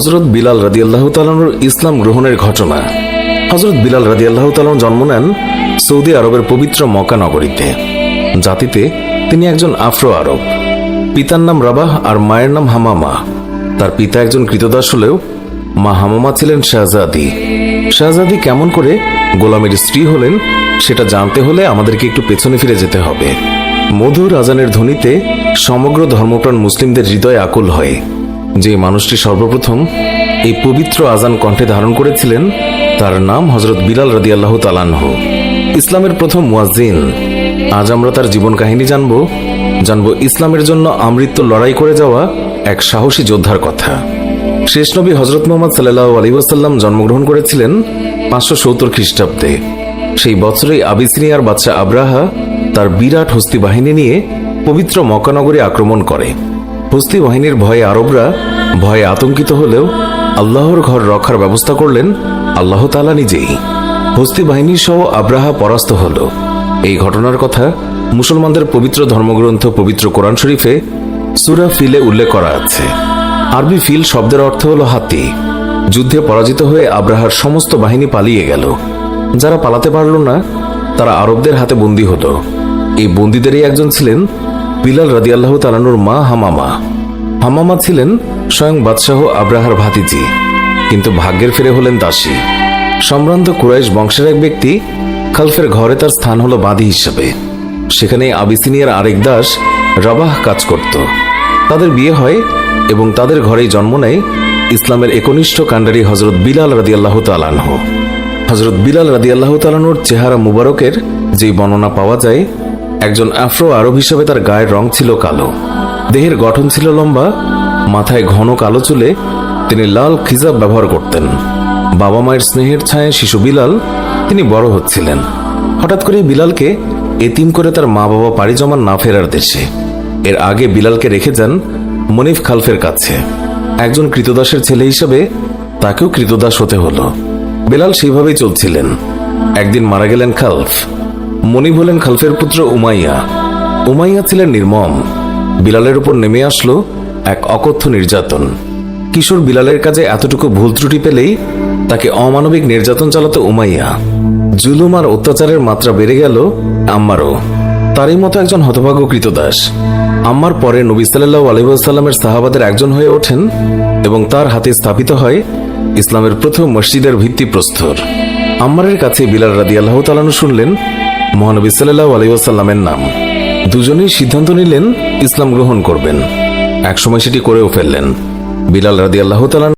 হযরত বিলাল রাদিয়াল্লাহু তাআলা আনহুর ইসলাম গ্রহণের ঘটনা। হযরত বিলাল রাদিয়াল্লাহু তাআলা জন্ম নেন সৌদি আরবের পবিত্র মক্কা নগরীতে। জাতিতে তিনি একজন আফ্রো আরব। পিতার নাম রাবাহ আর মায়ের নাম হামামা। তার পিতা একজন কৃতদাস হলেও মা হামামা ছিলেন শাহজাদি। শাহজাদি কেমন করে গোলামের স্ত্রী হলেন সেটা জানতে হলে আমাদেরকে একটু পেছনে ফিরে যেতে হবে। মধুর আজানের ধ্বনিতে সমগ্র ধর্মপ্রাণ মুসলিমদের হৃদয় আকুল হয়। যে মানুষটি সর্বপ্রথম এই পবিত্র আজান কণ্ঠে ধারণ করেছিলেন তার নাম হযরত বিলাল রাদিয়াল্লাহু তাআলা আনহু, ইসলামের প্রথম মুয়াজ্জিন। আজ আমরা তার জীবন কাহিনী জানব ইসলামের জন্য আমৃত্যু লড়াই করে যাওয়া এক সাহসী যোদ্ধার কথা। শেষ নবী হযরত মুহাম্মদ সাল্লাল্লাহু আলাইহি ওয়াসাল্লাম জন্মগ্রহণ করেছিলেন 570 খ্রিস্টাব্দে। সেই বছরেই আবিসিনিয়ার বাদশা আব্রাহা তার বিরাট হস্তি বাহিনী নিয়ে পবিত্র মক্কা নগরী আক্রমণ করে। হস্তি বাহিনীর ভয়ে আরবরা ভয়ে আতঙ্কিত হলেও আল্লাহর ঘর রক্ষার ব্যবস্থা করলেন আল্লাহ তাআলা নিজেই। হস্তি বাহিনী সহ আব্রাহা পরাস্ত হল। এই ঘটনার কথা মুসলমানদের পবিত্র ধর্মগ্রন্থ পবিত্র কোরআন শরীফে সূরা ফিলে উল্লেখ করা আছে। আরবি ফিল শব্দের অর্থ হল হাতি। যুদ্ধে পরাজিত হয়ে আব্রাহার সমস্ত বাহিনী পালিয়ে গেল। যারা পালাতে পারল না তারা আরবদের হাতে বন্দী হল। এই বন্দীদেরই একজন ছিলেন বিলাল রাদিয়াল্লাহু তাআলা আনহুর মা হামামা। হামামা ছিলেন স্বয়ং বাদশাহ আব্রাহার ভাতিজি, কিন্তু ভাগ্যের ফেরে হলেন দাসী। সম্ভ্রান্ত কুরাইশ বংশের এক ব্যক্তি খালফের ঘরে তার স্থান হলো বাদী হিসেবে। সেখানে আবিসিনিয়ার আরেক দাস রাবাহ কাজ করত। তাদের বিয়ে হয় এবং তাদের ঘরেই জন্ম নেয় ইসলামের একনিষ্ঠ কাণ্ডারি হযরত বিলাল রাদিয়াল্লাহু তাআলা আনহু। হযরত বিলাল রাদিয়াল্লাহু তাআলা আনহুর চেহারা মুবারকের যে বর্ণনা পাওয়া যায়, একজন আফ্রো আরব হিসেবে তার গায়ের রং ছিল কালো, দেহের গঠন ছিল লম্বা, মাথায় ঘন কালো চুলে তিনি লাল খিজাব ব্যবহার করতেন। বাবা মায়ের স্নেহের ছায়ায় শিশু বিলাল তিনি বড় হচ্ছিলেন। হঠাৎ করে বিলালকে এতিম করে তার মা বাবা পাড়ি জমান না ফেরার দেশে। এর আগে বিলালকে রেখে যান মনিফ খালফের কাছে। একজন কৃতদাসের ছেলে হিসেবে তাকেও কৃতদাস হতে হলো। বিলাল সেইভাবেই চলছিলেন। একদিন মারা গেলেন খালফ। মনিব হলেন খালফের পুত্র উমাইয়া। উমাইয়া ছিলেন নির্মম। বিলালের উপর নেমে আসলো এক অকথ্য নির্যাতন। কিশোর বিলালের কাজে এতটুকু ভুল ত্রুটি পেলেই তাকে অমানবিক নির্যাতন চালাতো উমাইয়া। জুলুম আর অত্যাচারের মাত্রা বেড়ে গেল আম্মারও। তারই মতো একজন হতভাগ্য কৃতদাস আম্মার পরে নবী সাল্লাল্লাহু আলাইহি ওয়াসাল্লামের সাহাবাদের একজন হয়ে ওঠেন এবং তার হাতে স্থাপিত হয় ইসলামের প্রথম মসজিদের ভিত্তিপ্রস্তর। আম্মারের কাছে বিলাল রাদিয়াল্লাহু তাআলা আনহু শুনলেন মহানবী সাল্লাল্লাহু আলাইহি ওয়াসাল্লামের নাম। দুজনেই সিদ্ধান্ত নিলেন ইসলাম গ্রহণ করবেন। একসময় সেটি করেও ফেললেন। বিলাল রাদিয়াল্লাহু তাআলা